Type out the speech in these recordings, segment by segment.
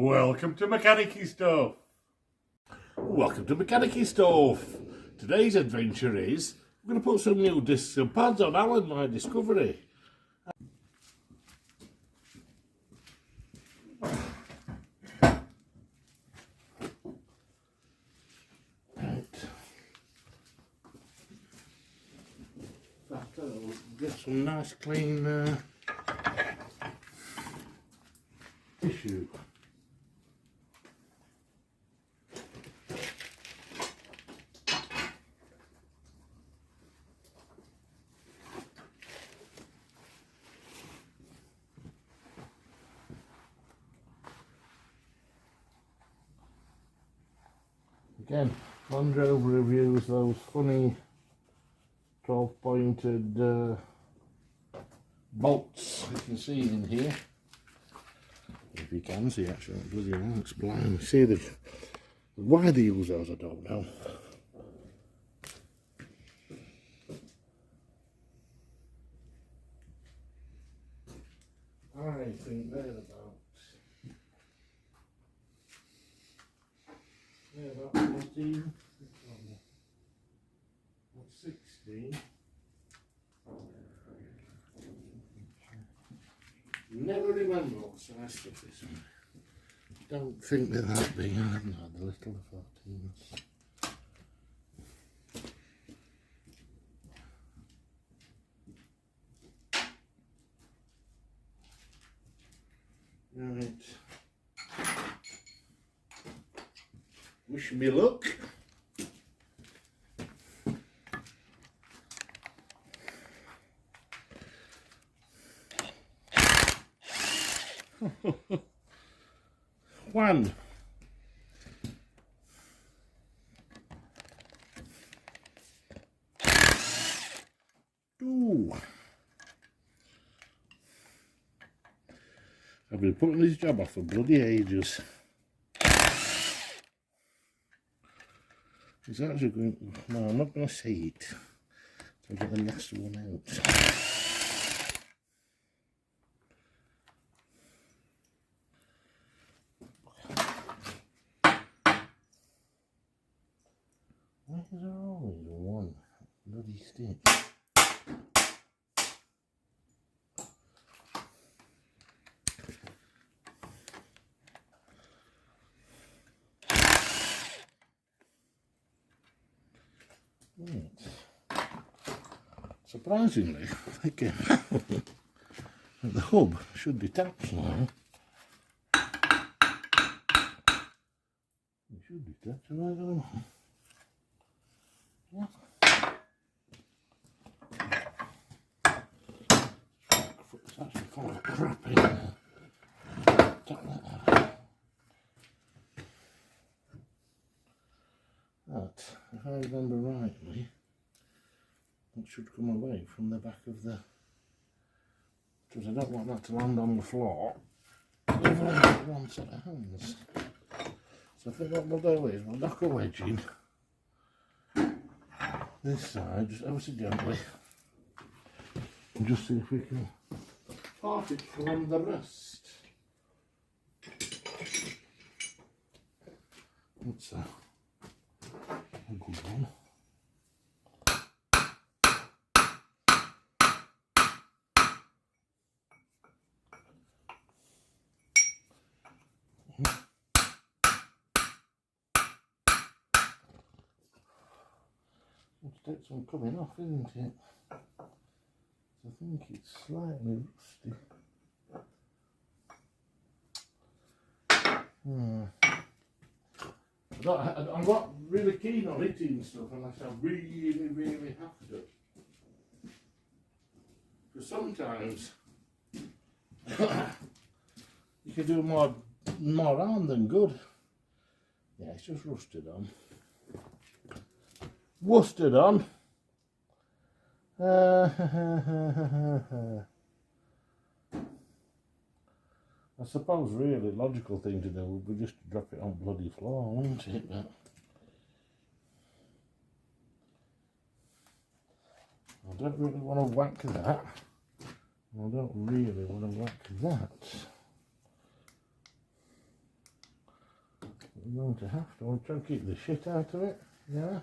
Welcome to MechcanickeyStuff. Welcome to MechcanickeyStuff. Today's adventure is we're going to put some new discs and pads on Land Rover Discovery. I'll get some nice clean tissue. Again, Land Rover reviews those funny 12-pointed bolts you can see in here. If you can see, actually, bloody hell, it's blind. See why they use those, I don't know. I think they're about 14, 16. Never remember what size stuff is. Don't think they're that big. I haven't had the little 14s. Right. Wish me luck. One. Two. I've been putting this job off for bloody ages. It's actually going. No, I'm not going to say it. I'll get the last one out. Why is there always one bloody stick? Right. Surprisingly, again, the hub should detach now. It should detach right on. Yeah. It's actually full of crap in there. Take that out. That, if I remember rightly, it should come away from the back of the, because I don't want that to land on the floor. I've only got one set of hands. So I think what we'll do is we'll knock a wedge in this side, just ever so gently, and just see if we can part it from the rest. That's a good one. It's got some coming off, isn't it? I think it's slightly rusty. I'm not really keen on hitting stuff unless I really have to. Because sometimes you can do more harm than good. Yeah, it's just rusted on. Worsted on. I suppose really logical thing to do would be just to drop it on bloody floor, wouldn't it? But I don't really want to whack that. I don't really want to whack that. I'm going to have to. I'll try and keep the shit out of it. Yeah.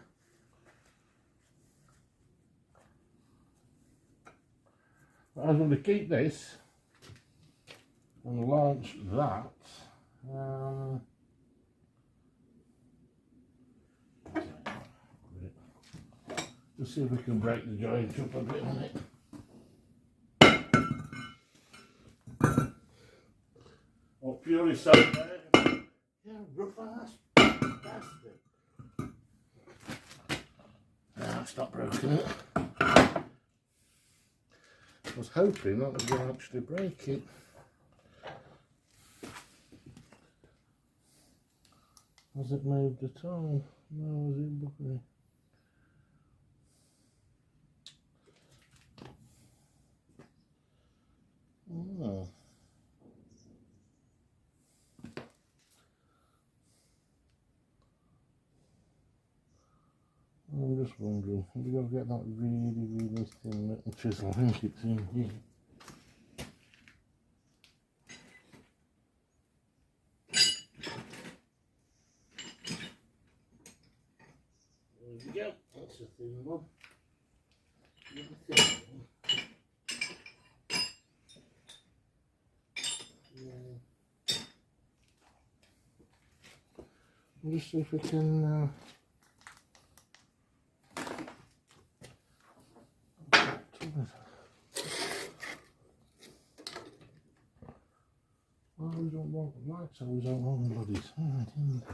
But I was going to keep this and launch that. Just see if we can break the joint up a bit on it. Oh, purely so there. Yeah, rough ass bastard. Now it's not broken it. I was hoping that was going to actually break it. Has it moved at all? No, is it buckling? Oh. I'm just wondering, have we got to get that really thin little chisel? I think it's in here. There we go, that's a thin one. We'll just see if we can well, we don't want the lights, so we don't want the bloody side, isn't it?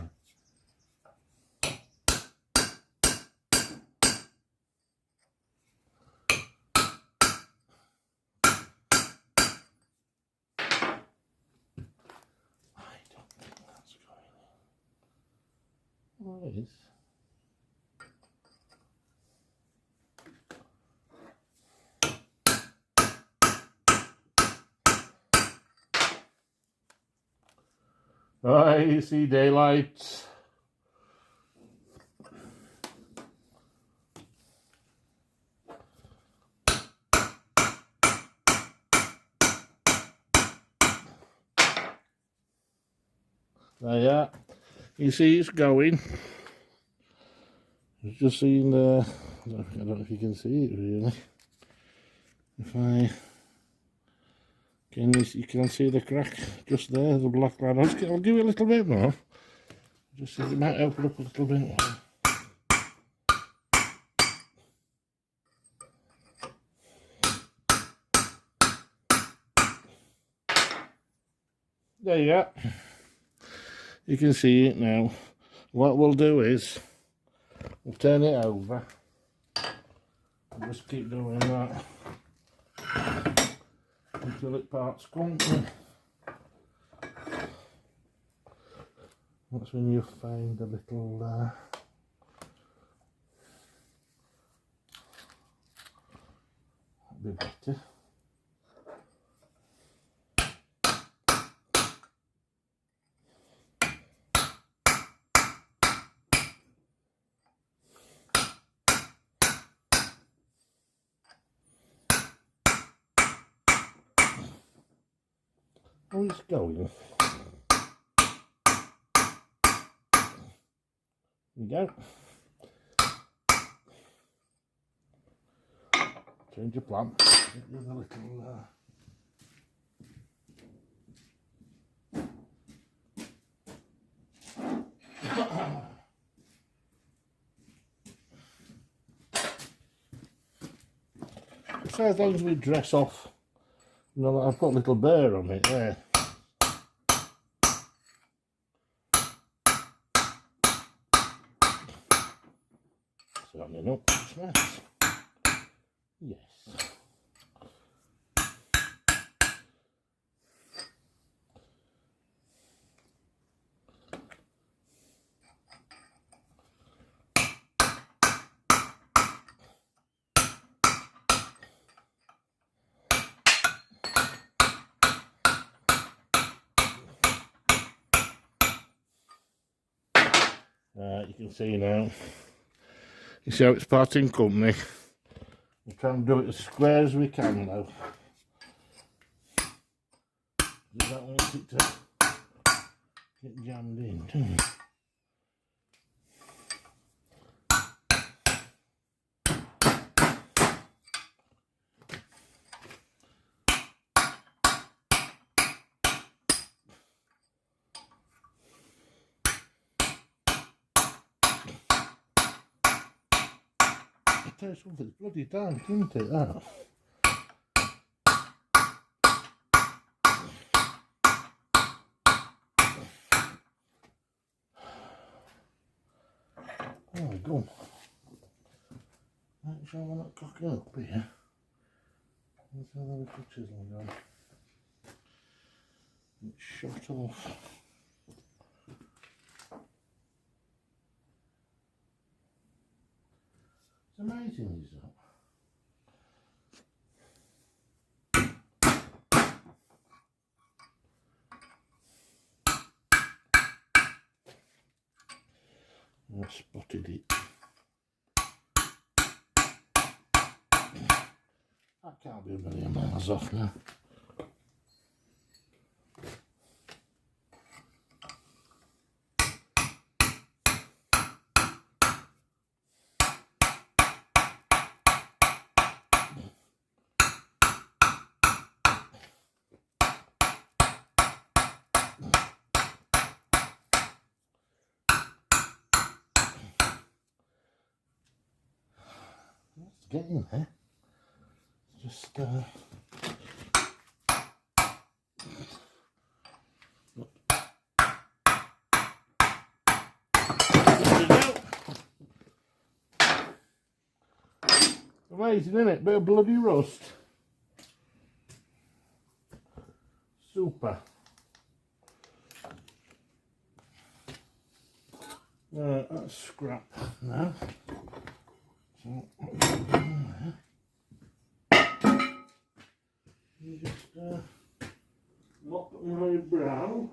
I don't think that's going in. Well, it is. I see daylight. There you are. You see it's going. I've just seen I don't know if you can see it really. If I you can see the crack just there, the black line. I'll give it a little bit more. Just see if it might open up a little bit more. There you go. You can see it now. What we'll do is we'll turn it over. We'll just keep doing that until it parts company. That's when you find a little bit better. Oh, it's going. There you go. Change your plan. Get rid of the little so as long as we dress off, you know, I've got a little bear on it there. Certainly not nice. Yes. You can see now. You see how it's parting company. We're trying to do it as square as we can though. You don't want it to get jammed in, do you? tell you something, it's bloody dark, isn't it, that? There we go. Make sure we're not cocking up here. Let's have a little chisel gun. It's shut off. It's amazing, is that? I spotted it. That can't be a million miles off now. It's getting there. Just amazing, isn't it? Bit of bloody rust. Super. That's scrap now. So you just mop my brow.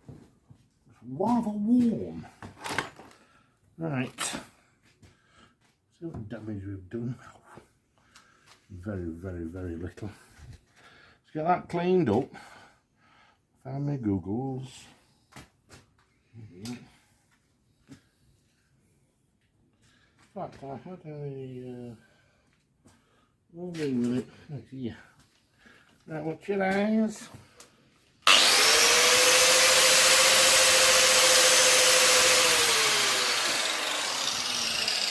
It's rather warm. Right. See what damage we've done. Very, very, very little. Let's get that cleaned up. Found my googles. In fact, I had a we'll leave with it. Right here. Right, watch your eyes.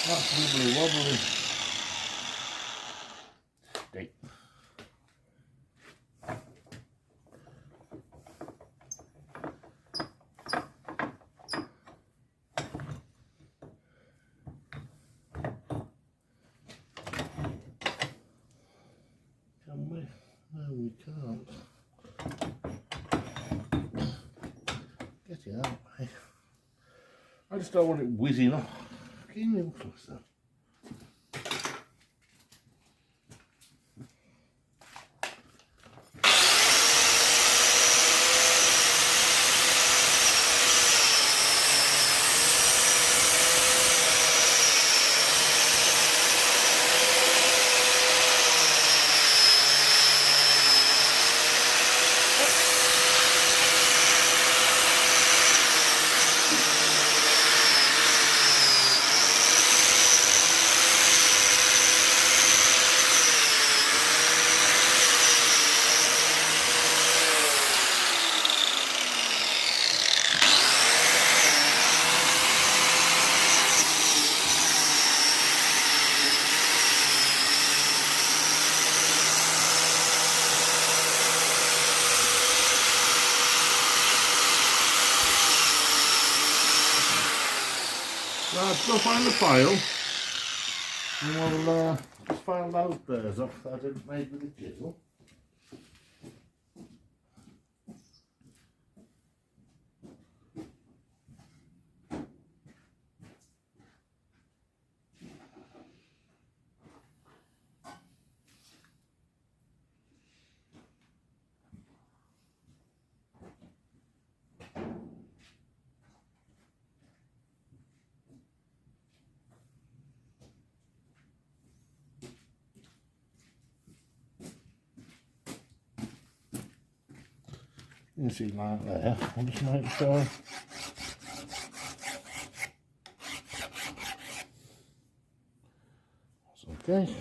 That's wibbly wobbly. Steak. Can we? No, we can't. Get it out, eh? I just don't want it whizzing off. Can you closer? Let's go find the file and we'll just file those burrs off that I didn't make with the chisel. You can see like there, I'll just make sure that's okay.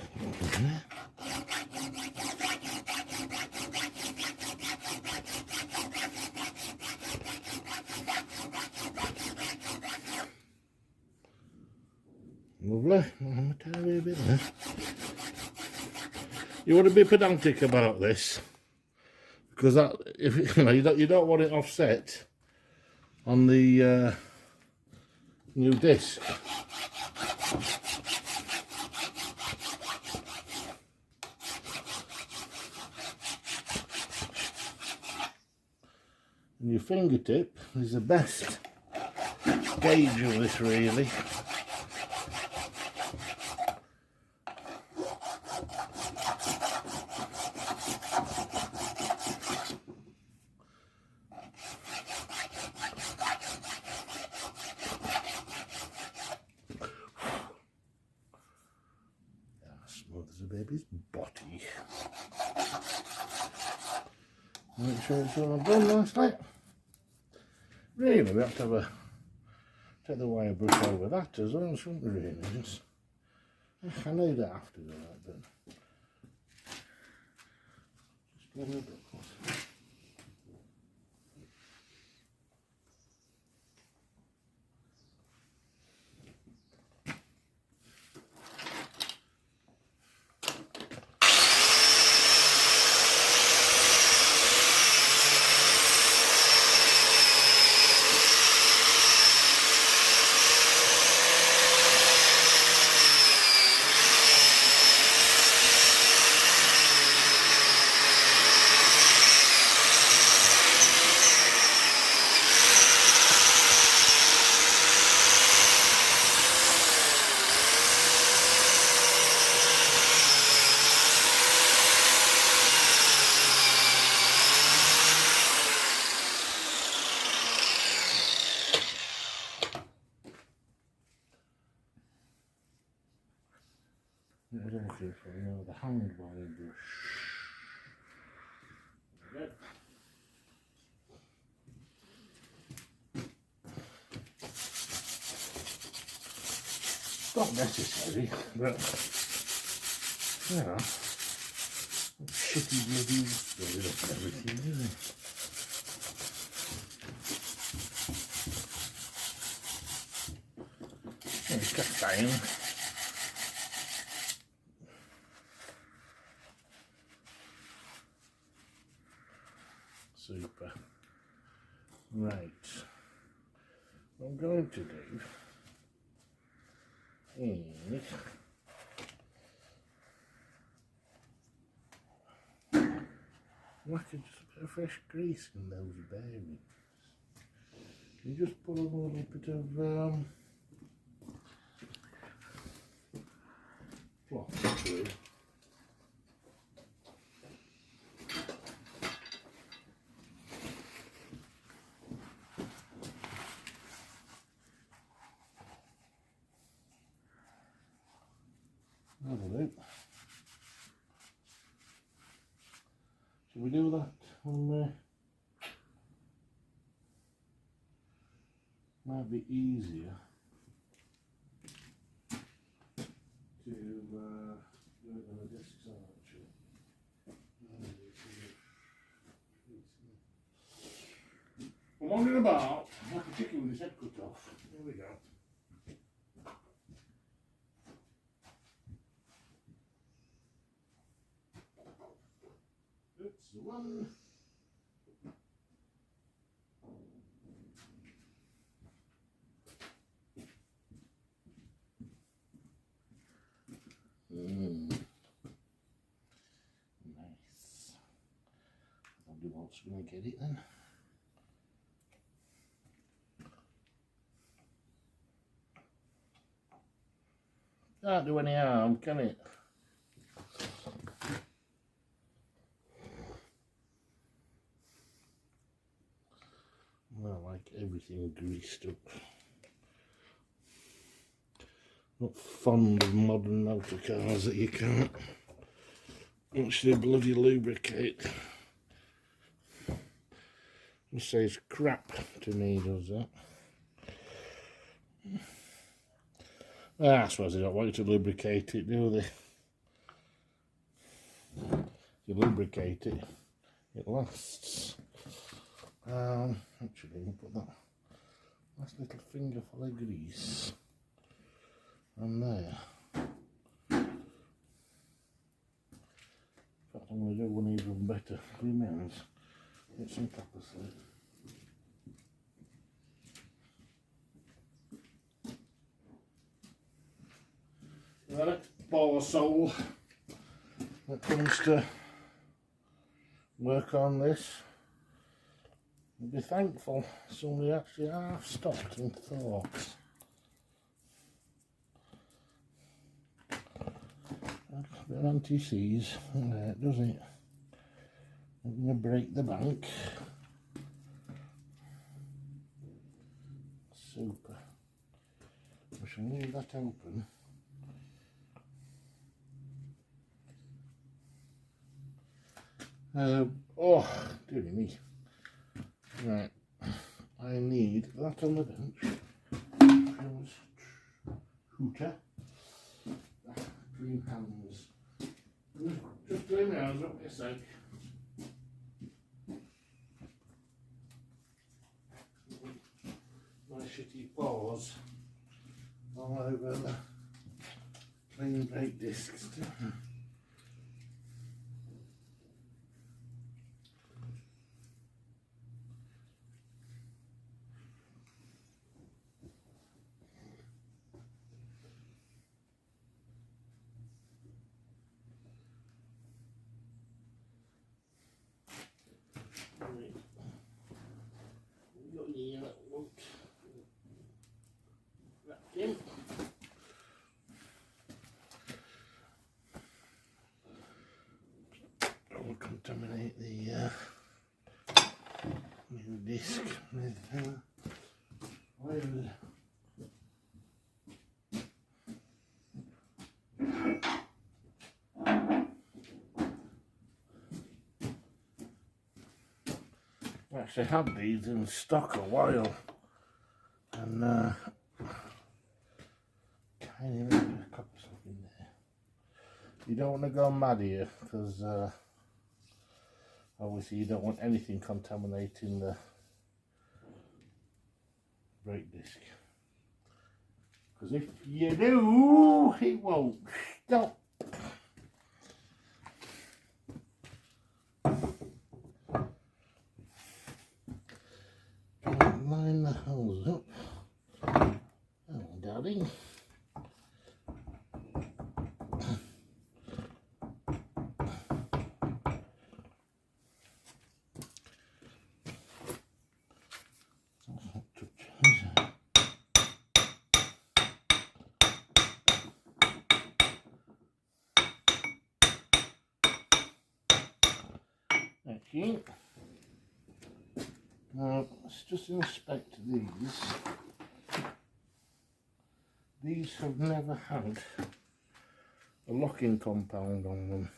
Lovely. I'm a tiny bit there. You want to be pedantic about this, because that, if you don't want it offset on the new disc. And your fingertip is the best gauge of this, really. Smooth as a baby's body. Make sure it's all done nicely. Really, we have to have take the wire brush over that as well, shouldn't we, really? Just, I know that after that, but just a little bit closer. The hand wire brush. Good. It's not necessary, but you know, shitty bloody story of everything, isn't it? It's cast iron. Super. Right. What I'm going to do is whack just a bit of fresh grease in those bearings. You just put a little bit of cloth through. That'll do. Shall we do that on there? Might be easier to do it on the disc side, actually. I'm wandering about like a chicken with his head cut off. Here we go. That's the one. Nice. I'll do what's going to get it then. Can't do any harm, can it? Well, I like everything greased up. Not fond of modern motor cars that you can't actually bloody lubricate. It says crap to me, does that? I suppose they don't want you to lubricate it, do they? If you lubricate it, it lasts. Actually, we'll put that last little finger full of grease and there. In fact, I'm going to do one even better. Remains. Get some copper slip. The next ball soul that comes to work on this, I'll be thankful somebody actually half stopped and thought. A bit of anti-seize in there, doesn't it? I'm going to break the bank. Super. We shall leave that open. Oh, dearie me. Right, I need that on the bench. Hooter. Green hands. Just doing my hands up a sec. My shitty paws all over the clean brake discs. Don't contaminate the new disc with oil. I actually had these in stock a while, and tiny little bit of copper stuff in there. You don't want to go mad here, because obviously you don't want anything contaminating the brake disc, because if you do, it won't stop. Line the hose up. Oh, darling. Okay. Now let's just inspect these. These have never had a locking compound on them,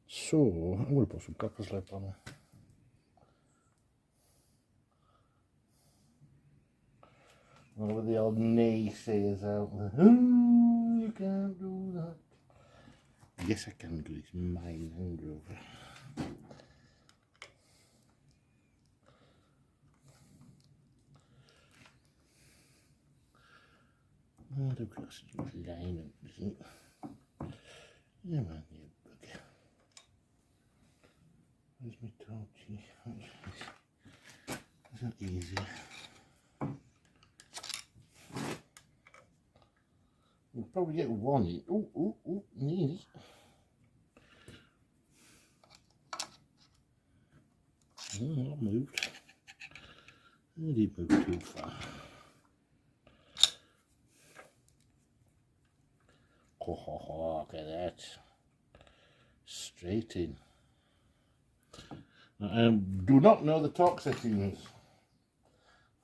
so I'm going to put some copper slip on them. One of the old naysayers out there. Oh, you can't do that. Yes, I can, because it's my Land Rover. Oh, the grass is not line up, isn't it? Yeah, man, you bugger. Where's my torchy? It's not easy. We'll probably get one in. Oh, nearly. Oh, not moved. I did move too far. Oh, look at that. Straight in. Now, I do not know the torque settings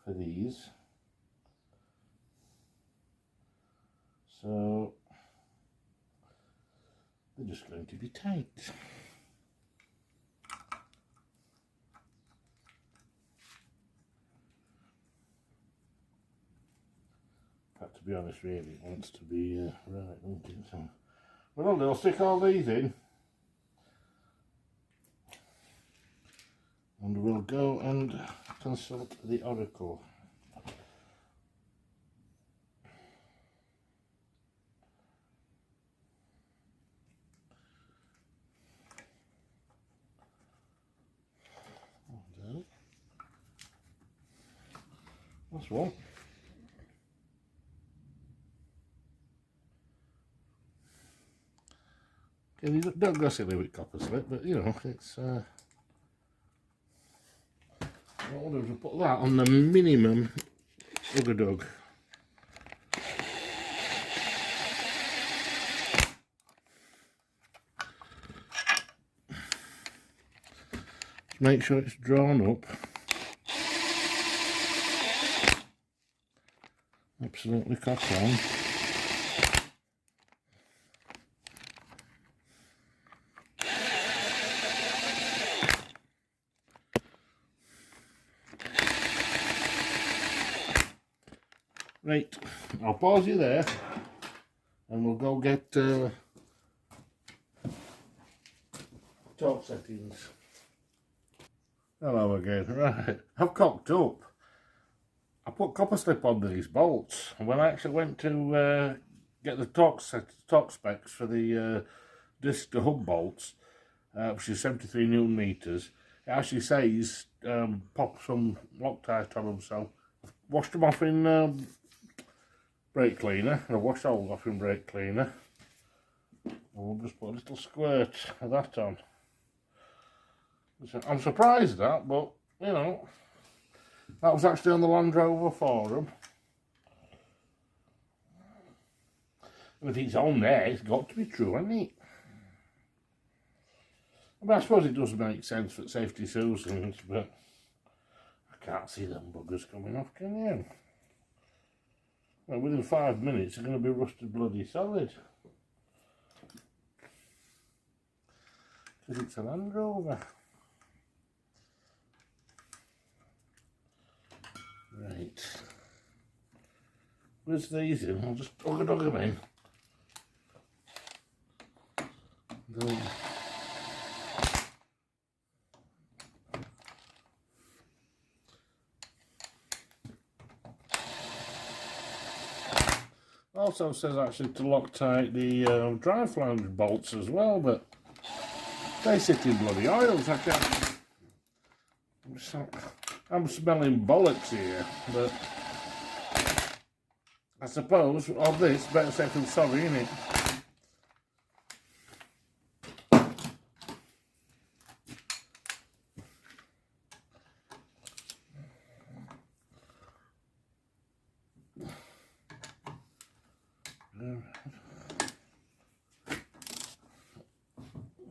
for these. So they're just going to be tight. But to be honest, really, it wants to be right, won't it? So, well, I'll stick all these in, and we'll go and consult the oracle. That's one. Okay, you don't go silly with copper slip, but you know, it's what we'll do is put that on the minimum ug-a-dug. Make sure it's drawn up. Absolutely cock on. Right, I'll pause you there and we'll go get torque settings. Hello again. Right, I've cocked up. I put copper slip on these bolts, and when I actually went to get the torque specs for the disc to hub bolts, which is 73 Newton meters, it actually says pop some Loctite on them. So I've washed them off in brake cleaner, and I've washed all off in brake cleaner. And we'll just put a little squirt of that on. I'm surprised at that, but you know, that was actually on the Land Rover forum. And if it's on there, it's got to be true, hasn't it? I mean, I suppose it does make sense for safety reasons, but I can't see them buggers coming off, can you? Well, within 5 minutes, they're going to be rusted bloody solid. Because it's a Land Rover. Right. Where's these in? I'll just ug-a-dug them in. Also says actually to Loctite the drive flange bolts as well, but they sit in bloody oils. I can't. I'm smelling bollocks here, but I suppose of this, better safe than sorry, innit?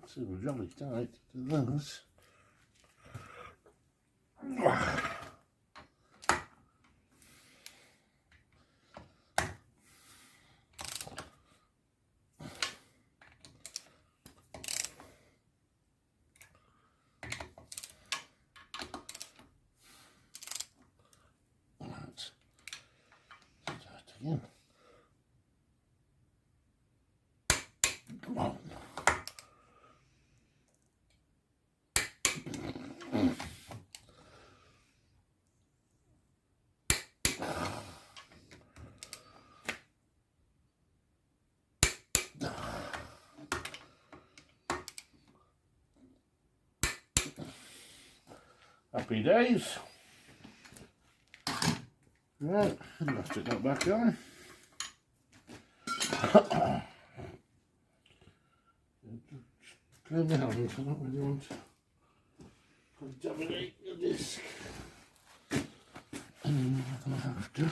Super jolly tight to those. Start again. Come on. Happy days. Right, I'll stick that back on. Clear my hands, I don't really want to contaminate the disc. I'm going to have to.